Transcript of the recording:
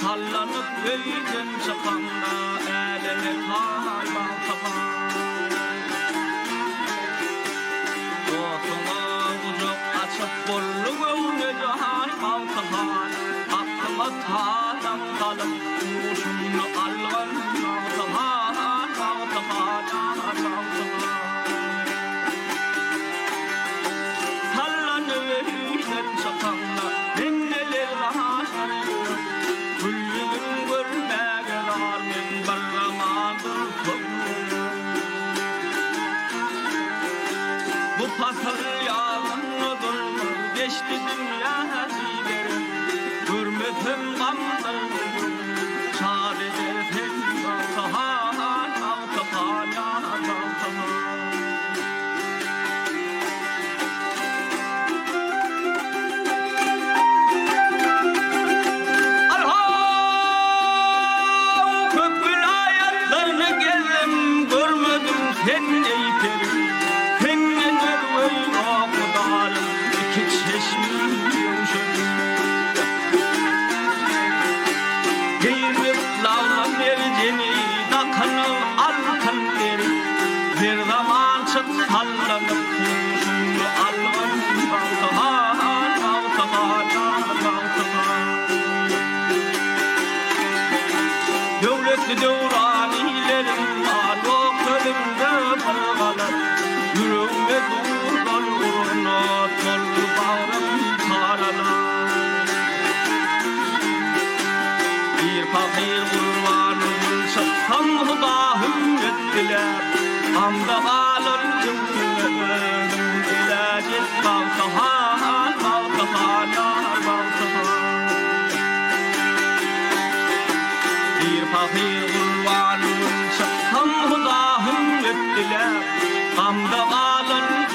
Tallanıp öyden çıkanda eline kalman tapan Otuna ucuk açıp bollu gönlü cahan kaltahan Aklıma tadan kalıp kuşunu algan kaltahan Kaltahan Tallanıp öyden çıkanda dinneler rahatlarım Güllüğün görmege darmin barramadır Bu pasal yalanıdır geçti dünya dilerim Hürmetim gamlarım sadece tek kaltahan Kaltahan kaltahan Sen eyterim, senin erveyn ağlarım, iki çeşmin yumuşarım. Geyrip lağlan verceni, dakanı alkan derim, bir zaman çıt sallanıp kuşunu algan kaltahan, kaltahan, kaltahan. Devletli devranilerim var, yok ölümde pargalar, yüreğimde durdan uğruna tollu bağrım taralar. Bir fakir kurbanım çıksam hudahım ettiler, amda kalır cümledim ilacet kaltahan, kaltahan, kaltahan. Bir fakir kurbanım çıksam hudahım ettiler, amda kalır